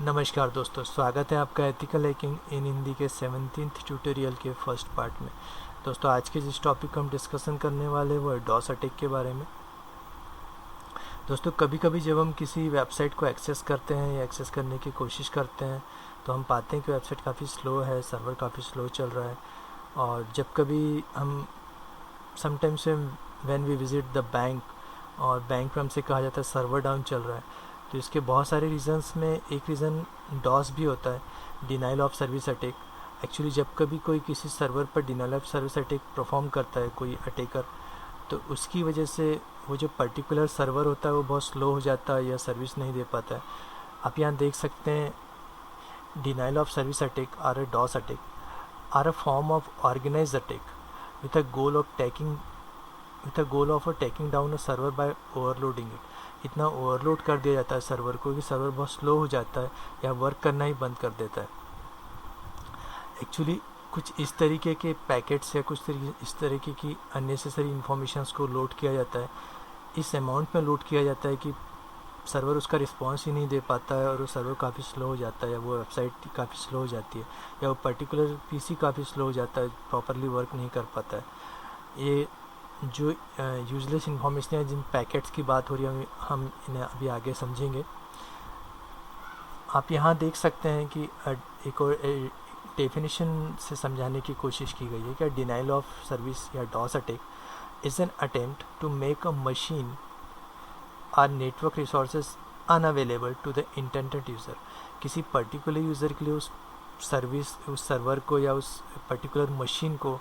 नमस्कार दोस्तों, स्वागत है आपका एथिकल हैकिंग इन हिंदी के 17th ट्यूटोरियल के फर्स्ट पार्ट में। दोस्तों, आज के जिस टॉपिक को हम डिस्कशन करने वाले हैं वो है डॉस अटैक के बारे में। दोस्तों, कभी कभी जब हम किसी वेबसाइट को एक्सेस करते हैं या एक्सेस करने की कोशिश करते हैं तो हम पाते हैं कि वेबसाइट काफ़ी स्लो है, सर्वर काफ़ी स्लो चल रहा है। और जब कभी हम sometimes when we visit the bank और बैंक में हमसे कहा जाता है सर्वर डाउन चल रहा है, तो इसके बहुत सारे रीज़न्स में एक रीज़न डॉस भी होता है, denial of service attack. Actually जब कभी कोई किसी सर्वर पर denial of service attack perform करता है कोई अटैकर, तो उसकी वजह से वो जो पर्टिकुलर सर्वर होता है वो बहुत स्लो हो जाता है या सर्विस नहीं दे पाता है। आप यहाँ देख सकते हैं, denial of service attack are a DoS attack are a form of organised attack with a goal of taking down a server by overloading it. इतना ओवरलोड कर दिया जाता है सर्वर को कि सर्वर बहुत स्लो हो जाता है या वर्क करना ही बंद कर देता है। एक्चुअली कुछ इस तरीके के पैकेट्स या कुछ इस तरीके की अननेसेसरी इन्फॉर्मेशंस को लोड किया जाता है, इस अमाउंट में लोड किया जाता है कि सर्वर उसका रिस्पॉन्स ही नहीं दे पाता है और वो सर्वर काफ़ी स्लो हो जाता है, या वो वेबसाइट काफ़ी स्लो हो जाती है, या वो पर्टिकुलर पीसी काफ़ी स्लो हो जाता है, प्रॉपरली वर्क नहीं कर पाता है। ये जो यूजलेस इन्फॉर्मेशन है, जिन पैकेट्स की बात हो रही है, हम इन्हें अभी आगे समझेंगे। आप यहाँ देख सकते हैं कि एक और डेफिनेशन से समझाने की कोशिश की गई है कि डिनाइल ऑफ सर्विस या DoS attack is an attempt to make a machine or network resources unavailable to the intended user. किसी पर्टिकुलर यूज़र के लिए उस सर्वर को या उस पर्टिकुलर मशीन को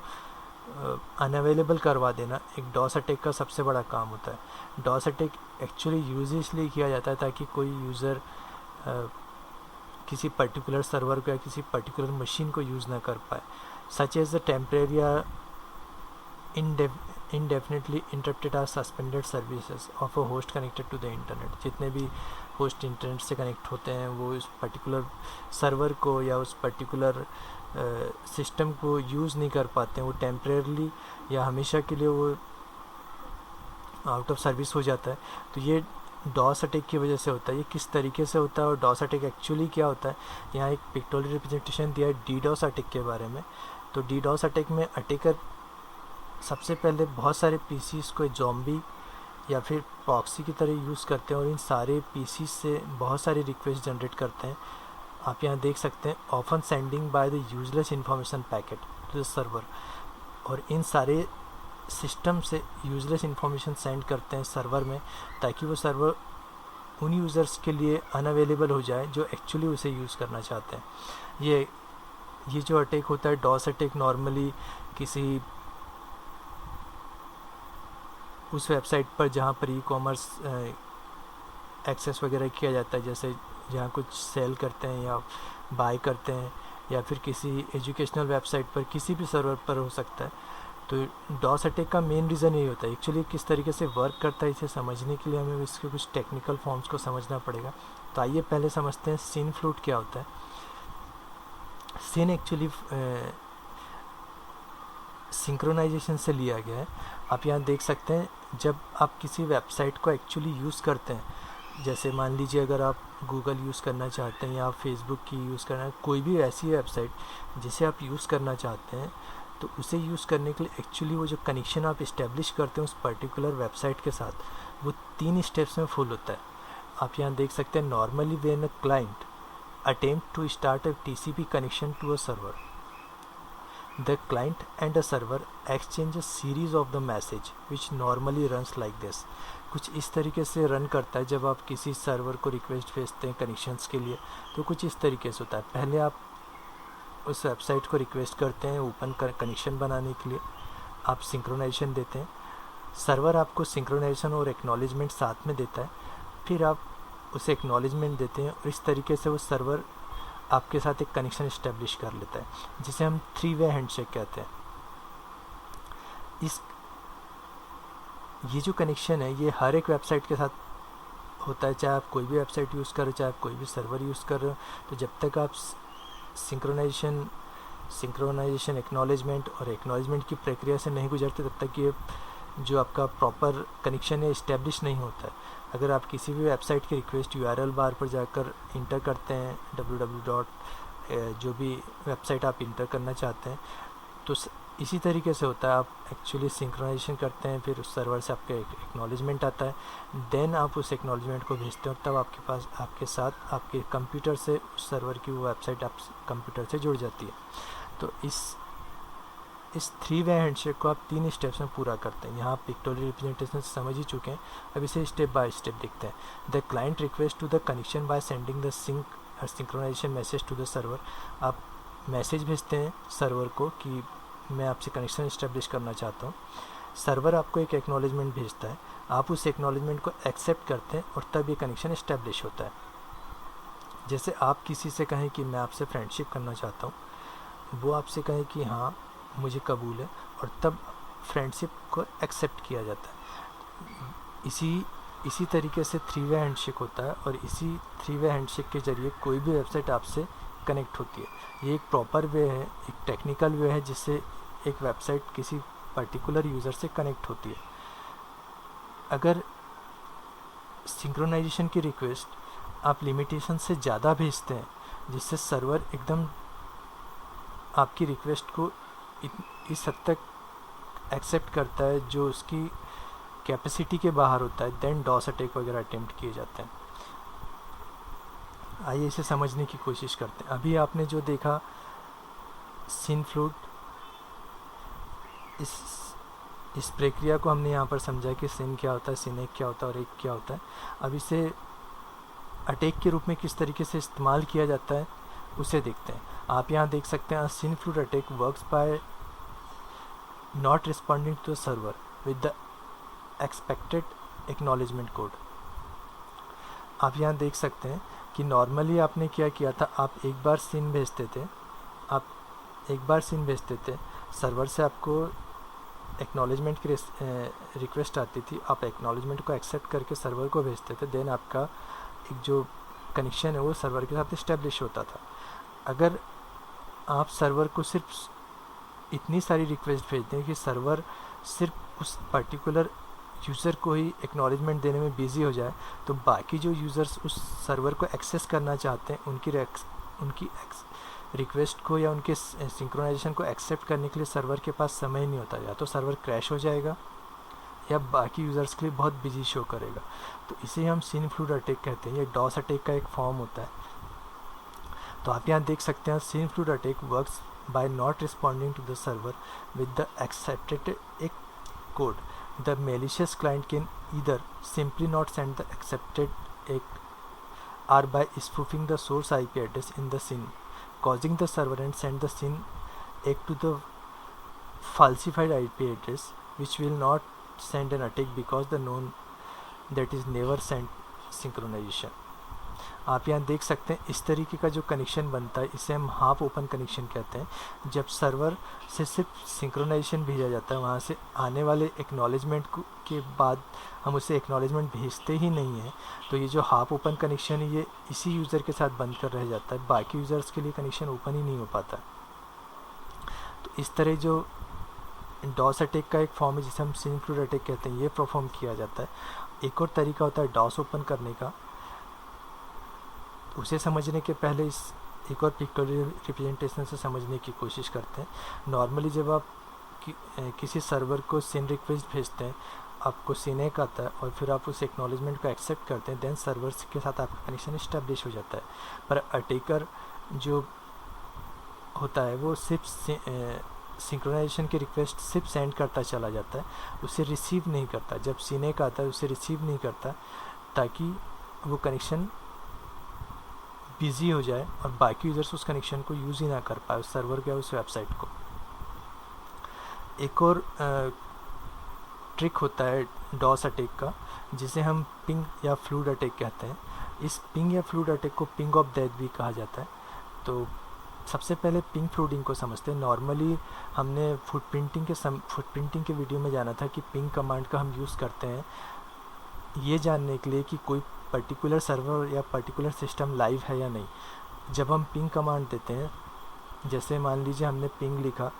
अनअवेलेबल करवा देना एक डॉस अटैक का सबसे बड़ा काम होता है। डॉस अटैक एक्चुअली यूज इसलिए किया जाता है ताकि कोई यूज़र किसी पर्टिकुलर सर्वर को या किसी पर्टिकुलर मशीन को यूज़ ना कर पाए, सच एज द टेम्परेरी या indefinitely interrupted or suspended services of a host connected to the internet। जितने भी होस्ट इंटरनेट से कनेक्ट होते हैं वो उस पर्टिकुलर सर्वर को या उस पर्टिकुलर सिस्टम को यूज़ नहीं कर पाते हैं, वो टेम्परेरली या हमेशा के लिए वो आउट ऑफ सर्विस हो जाता है। तो ये डॉस अटैक की वजह से होता है। ये किस तरीके से होता है और डॉस अटैक एक्चुअली क्या होता है, यहाँ एक पिक्टोरियल रिप्रेजेंटेशन दिया है डीडॉस अटैक के बारे में। तो डीडॉस अटैक में अटैकर सबसे पहले बहुत सारे पीसीस को ज़ॉम्बी या फिर प्रॉक्सी की तरह यूज़ करते हैं और इन सारे पीसीस से बहुत सारे रिक्वेस्ट जनरेट करते हैं। आप यहाँ देख सकते हैं, often sending by the useless information packet to the server. और इन सारे सिस्टम से यूजलेस इन्फॉर्मेशन सेंड करते हैं सर्वर में ताकि वो सर्वर उन यूज़र्स के लिए अनअवेलेबल हो जाए जो एक्चुअली उसे यूज़ करना चाहते हैं। ये जो अटैक होता है डॉस अटैक, नॉर्मली किसी उस वेबसाइट पर जहाँ पर ई कॉमर्स एक्सेस वगैरह किया जाता है, जैसे जहाँ कुछ सेल करते हैं या बाय करते हैं, या फिर किसी एजुकेशनल वेबसाइट पर किसी भी सर्वर पर हो सकता है। तो डॉस अटैक का मेन रीज़न यही होता है। एक्चुअली किस तरीके से वर्क करता है इसे समझने के लिए हमें इसके कुछ टेक्निकल फॉर्म्स को समझना पड़ेगा। तो आइए पहले समझते हैं सिन फ्लूट क्या होता है। सिन एक्चुअली सिंक्रोनाइजेशन से लिया गया है। आप यहाँ देख सकते हैं, जब आप किसी वेबसाइट को एक्चुअली यूज़ करते हैं, जैसे मान लीजिए अगर आप गूगल यूज़ करना चाहते हैं या आप फेसबुक की यूज़ करना है, कोई भी ऐसी वेबसाइट जिसे आप यूज़ करना चाहते हैं, तो उसे यूज़ करने के लिए एक्चुअली वो जो कनेक्शन आप इस्टेब्लिश करते हैं उस पर्टिकुलर वेबसाइट के साथ, वो 3 स्टेप्स में फुल होता है। आप यहाँ देख सकते हैं, normally when a client attempt to start a TCP connection to a server, the client and a server exchange a series of the message which normally runs like this। कुछ इस तरीके से रन करता है। जब आप किसी सर्वर को रिक्वेस्ट भेजते हैं कनेक्शंस के लिए तो कुछ इस तरीके से होता है। पहले आप उस वेबसाइट को रिक्वेस्ट करते हैं ओपन कनेक्शन बनाने के लिए, आप सिंक्रोनाइजेशन देते हैं, सर्वर आपको सिंक्रोनाइजेशन और एक्नॉलेजमेंट साथ में देता है, फिर आप उसे एक्नॉलेजमेंट देते हैं और इस तरीके से वो सर्वर आपके साथ एक कनेक्शन इस्टेब्लिश कर लेता है, जिसे हम 3 वे हैंडशेक कहते हैं। ये जो कनेक्शन है ये हर एक वेबसाइट के साथ होता है, चाहे आप कोई भी वेबसाइट यूज़ कर रहे हो, चाहे आप कोई भी सर्वर यूज़ कर रहे हो। तो जब तक आप सिंक्रोनाइजेशन एक्नॉलेजमेंट और एक्नॉलेजमेंट की प्रक्रिया से नहीं गुजरते, तब तक ये जो आपका प्रॉपर कनेक्शन है इस्टेब्लिश नहीं होता है। अगर आप किसी भी वेबसाइट की रिक्वेस्ट यूआरएल बार पर जाकर इंटर करते हैं www. जो भी वेबसाइट आप इंटर करना चाहते हैं, तो इसी तरीके से होता है। आप एक्चुअली सिंक्रोनाइजेशन करते हैं, फिर उस सर्वर से आपका एक्नॉलेजमेंट आता है, देन आप उस एक्नॉलेजमेंट को भेजते हैं और तब आपके पास आपके साथ आपके कंप्यूटर से उस सर्वर की वो वेबसाइट आप कंप्यूटर से जुड़ जाती है। तो इस 3-वे हैंडशेक को आप 3 स्टेप्स में पूरा करते हैं। यहाँ आप पिक्टोरियल रिप्रेजेंटेशन समझ ही चुके हैं, अब इसे स्टेप बाय स्टेप देखते हैं। The client request to the connection by sending the synchronization message to the server. आप मैसेज भेजते हैं सर्वर को कि मैं आपसे कनेक्शन इस्टेब्लिश करना चाहता हूँ। सर्वर आपको एक एक्नॉलेजमेंट भेजता है, आप उस एक्नॉलेजमेंट को एक्सेप्ट करते हैं और तब ये कनेक्शन इस्टेब्लिश होता है। जैसे आप किसी से कहें कि मैं आपसे फ्रेंडशिप करना चाहता हूँ, वो आपसे कहे कि हाँ मुझे कबूल है, और तब फ्रेंडशिप को एक्सेप्ट किया जाता है। इसी तरीके से 3-वे हैंडशेक होता है, और इसी 3-वे हैंडशेक के ज़रिए कोई भी वेबसाइट आपसे कनेक्ट होती है। ये एक प्रॉपर वे है, एक टेक्निकल वे है जिससे एक वेबसाइट किसी पर्टिकुलर यूज़र से कनेक्ट होती है। अगर सिंक्रोनाइजेशन की रिक्वेस्ट आप लिमिटेशन से ज़्यादा भेजते हैं, जिससे सर्वर एकदम आपकी रिक्वेस्ट को इस हद तक एक्सेप्ट करता है जो उसकी कैपेसिटी के बाहर होता है, देन डॉस अटैक वगैरह अटेम्प्ट किए जाते हैं। आइए इसे समझने की कोशिश करते हैं। अभी आपने जो देखा सिनफ्लूट, इस प्रक्रिया को हमने यहाँ पर समझा कि सिन क्या होता है, सिनेक क्या होता है और एक क्या होता है। अब इसे अटैक के रूप में किस तरीके से इस्तेमाल किया जाता है उसे देखते हैं। आप यहाँ देख सकते हैं SYN flood attack works by not responding to the server with the expected acknowledgement code. आप यहाँ देख सकते हैं कि नॉर्मली आपने क्या किया था, आप एक बार सिन भेजते थे, सर्वर से आपको एक्नॉलेजमेंट की रिक्वेस्ट आती थी, आप एक्नॉलेजमेंट को एक्सेप्ट करके सर्वर को भेजते थे, देन आपका एक जो कनेक्शन है वो सर्वर के साथ इस्टेब्लिश होता था। अगर आप सर्वर को सिर्फ इतनी सारी रिक्वेस्ट भेजते हैं कि सर्वर सिर्फ उस पर्टिकुलर यूज़र को ही एक्नॉलेजमेंट देने में बिजी हो जाए, तो बाकी जो यूज़र्स उस सर्वर को एक्सेस करना चाहते हैं उनकी रिक्वेस्ट को या उनके सिंक्रोनाइजेशन को एक्सेप्ट करने के लिए सर्वर के पास समय नहीं होता, या तो सर्वर क्रैश हो जाएगा या बाकी यूज़र्स के लिए बहुत बिजी शो करेगा। तो इसे हम सिनफ्लूट अटैक कहते हैं। ये डॉस अटैक का एक फॉर्म होता है। तो आप यहाँ देख सकते हैं SYN flood attack works by not responding to the server with the accepted ack code. The malicious client can either simply not send the accepted egg or by spoofing the source IP address in the SYN, causing the server and send the SYN egg to the falsified IP address, which will not send an attack because the known that is never sent synchronization। आप यहाँ देख सकते हैं इस तरीके का जो connection बनता है इसे हम हाफ ओपन कनेक्शन कहते हैं। जब सर्वर से सिर्फ सिंक्रोनाइजेशन भेजा जाता है, वहाँ से आने वाले एक्नॉलेजमेंट के बाद हम उसे एक्नॉलेजमेंट भेजते ही नहीं हैं, तो ये जो हाफ ओपन कनेक्शन है ये इसी यूज़र के साथ बंद कर रह जाता है, बाकी यूज़र्स के लिए कनेक्शन ओपन ही नहीं हो पाता। तो इस तरह जो डॉस अटैक का एक फॉर्म है जिसे हम सिनफ्लूट अटैक कहते हैं, ये परफॉर्म किया जाता है। एक और तरीका होता है डॉस ओपन करने का। उसे समझने के पहले इस एक और पिक्टोरियल रिप्रेजेंटेशन से समझने की कोशिश करते हैं। नॉर्मली जब आप किसी सर्वर को सिन रिक्वेस्ट भेजते हैं, आपको सिनेक आता है और फिर आप उस एक्नॉलेजमेंट को एक्सेप्ट करते हैं, देन सर्वर के साथ आपका कनेक्शन इस्टेब्लिश हो जाता है। पर अटैकर जो होता है वो सिर्फ सिंक्रोनाइजेशन की रिक्वेस्ट सिर्फ सेंड करता चला जाता है, उसे रिसीव नहीं करता। जब सिनेक आता है उसे रिसीव नहीं करता ताकि वो कनेक्शन बिजी हो जाए और बाकी यूज़र्स उस कनेक्शन को यूज़ ही ना कर पाए, उस सर्वर के उस वेबसाइट को। एक और ट्रिक होता है डॉस अटैक का, जिसे हम पिंग या फ्लूड अटैक कहते हैं। इस पिंग या फ्लूड अटैक को पिंग ऑफ डेथ भी कहा जाता है। तो सबसे पहले पिंग फ्लूडिंग को समझते हैं। नॉर्मली हमने फुटप्रिंटिंग के वीडियो में जाना था कि पिंग कमांड का हम यूज़ करते हैं ये जानने के लिए कि कोई पर्टिकुलर सर्वर या पर्टिकुलर सिस्टम लाइव है या नहीं। जब हम पिंग कमांड देते हैं, जैसे मान लीजिए हमने पिंग लिखा,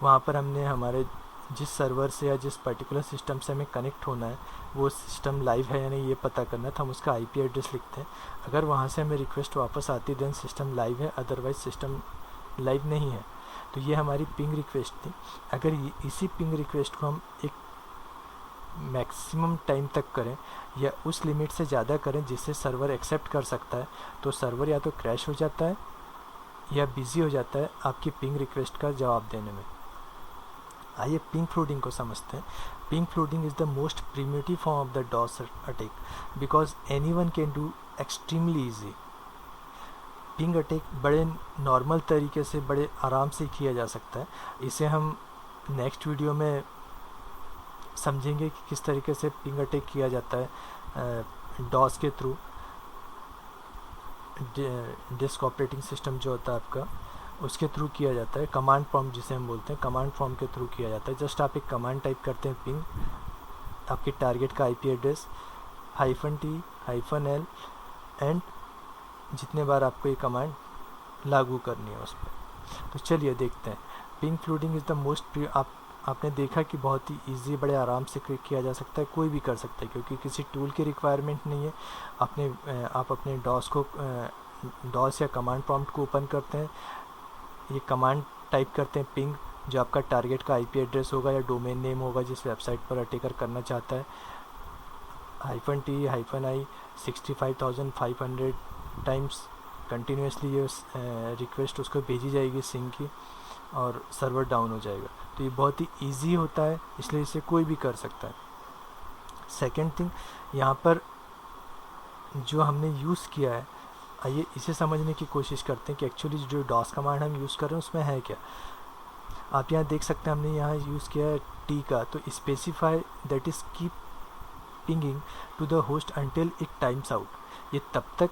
वहाँ पर हमने हमारे जिस सर्वर से या जिस पर्टिकुलर सिस्टम से हमें कनेक्ट होना है वो सिस्टम लाइव है या नहीं ये पता करना, तो हम उसका आईपी एड्रेस लिखते हैं। अगर वहाँ से हमें रिक्वेस्ट वापस आती देन सिस्टम लाइव है, अदरवाइज सिस्टम लाइव नहीं है। तो ये हमारी पिंग रिक्वेस्ट थी। अगर इसी पिंग रिक्वेस्ट को हम एक मैक्सिमम टाइम तक करें या उस लिमिट से ज़्यादा करें जिससे सर्वर एक्सेप्ट कर सकता है, तो सर्वर या तो क्रैश हो जाता है या बिज़ी हो जाता है आपकी पिंग रिक्वेस्ट का जवाब देने में। आइए पिंग फ्लूडिंग को समझते हैं। Ping flooding is the most primitive form of the DoS attack because anyone can do extremely easy. Ping attack बड़े नॉर्मल तरीके से बड़े आराम से किया जा सकता है। इसे हम नेक्स्ट वीडियो में समझेंगे कि किस तरीके से पिंग अटैक किया जाता है डॉस के थ्रू। डिस्क ऑपरेटिंग सिस्टम जो होता है आपका, उसके थ्रू किया जाता है। कमांड प्रॉम्प्ट जिसे हम बोलते हैं, कमांड प्रॉम्प्ट के थ्रू किया जाता है। जस्ट आप एक कमांड टाइप करते हैं पिंग, आपके टारगेट का IP address -t -l and जितने बार आपको ये कमांड लागू करनी है उस पर। तो चलिए देखते हैं। Ping flooding is the most आपने देखा कि बहुत ही इजी, बड़े आराम से किया जा सकता है, कोई भी कर सकता है क्योंकि किसी टूल की रिक्वायरमेंट नहीं है। आप अपने डॉस या कमांड प्रॉम्प्ट को ओपन करते हैं, ये कमांड टाइप करते हैं पिंग, जो आपका टारगेट का आईपी एड्रेस होगा या डोमेन नेम होगा जिस वेबसाइट पर अटैकर करना चाहता है, -t -i 65,500 टाइम्स कंटिन्यूसली ये रिक्वेस्ट उसको भेजी जाएगी सिंग की और सर्वर डाउन हो जाएगा। तो ये बहुत ही इजी होता है, इसलिए इसे कोई भी कर सकता है। सेकेंड थिंग, यहाँ पर जो हमने यूज़ किया है, आइए इसे समझने की कोशिश करते हैं कि एक्चुअली जो डॉस कमांड हम यूज़ कर रहे हैं उसमें है क्या। आप यहाँ देख सकते हैं हमने यहाँ यूज़ किया है टी का, तो specify that is keep pinging to the host until it times out. ये तब तक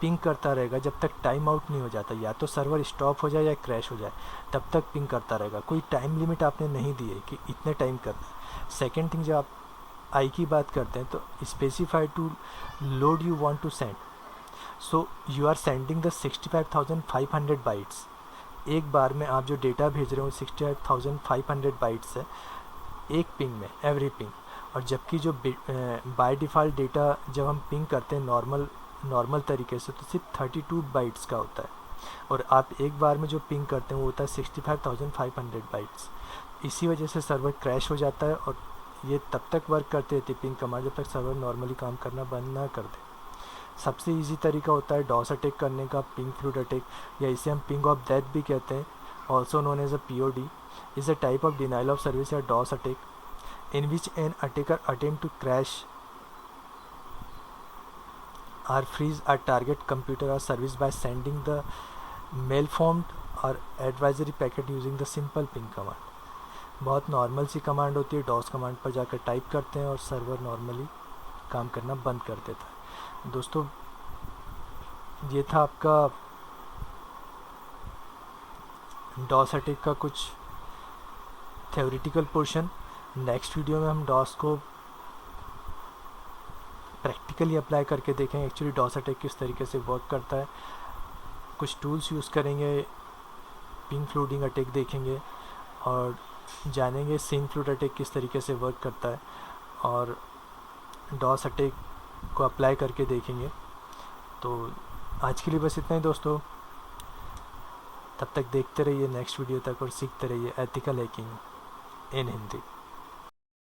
पिंग करता रहेगा जब तक टाइम आउट नहीं हो जाता, या तो सर्वर स्टॉप हो जाए या क्रैश हो जाए, तब तक पिंग करता रहेगा। कोई टाइम लिमिट आपने नहीं दी है कि इतने टाइम करना है। सेकेंड थिंग, जब आप आई की बात करते हैं तो specify to load you want to send, so you are sending the 65,500 bytes. एक बार में आप जो डेटा भेज रहे हो 65,500 बाइट्स है एक पिंग में, एवरी पिंग। और जबकि जो बाय डिफ़ॉल्ट डेटा जब हम पिंग करते हैं नॉर्मल तरीके से तो सिर्फ 32 बाइट्स का होता है, और आप एक बार में जो पिंग करते हैं वो होता है 65,500 बाइट्स। इसी वजह से सर्वर क्रैश हो जाता है और ये तब तक वर्क करते रहती है पिंग कमांड जब तक सर्वर नॉर्मली काम करना बंद ना कर दे। सबसे इजी तरीका होता है डॉस अटैक करने का, पिंग फ्लूड अटैक, या इसे हम पिंग ऑफ डेथ भी कहते हैं, also known as a POD, is a type of denial of service या DoS attack in which an attacker attempt to crash or freeze a target computer or service by sending the malformed or advisory packet using the simple ping command। बहुत normal सी command होती है, DOS command पर जाकर type करते हैं और server normally काम करना बंद कर देता है। दोस्तों ये था आपका डॉस अटैक का कुछ थ्योरेटिकल पोर्शन। नेक्स्ट वीडियो में हम डॉस को प्रैक्टिकली अप्लाई करके देखेंगे एक्चुअली डॉस अटैक किस तरीके से वर्क करता है। कुछ टूल्स यूज़ करेंगे, पिंग फ्लूडिंग अटैक देखेंगे और जानेंगे सिंग फ्लूड अटैक किस तरीके से वर्क करता है, और डॉस अटैक को अप्लाई करके देखेंगे। तो आज के लिए बस इतना ही दोस्तों, तब तक देखते रहिए नेक्स्ट वीडियो तक और सीखते रहिए एथिकल हैकिंग इन हिंदी।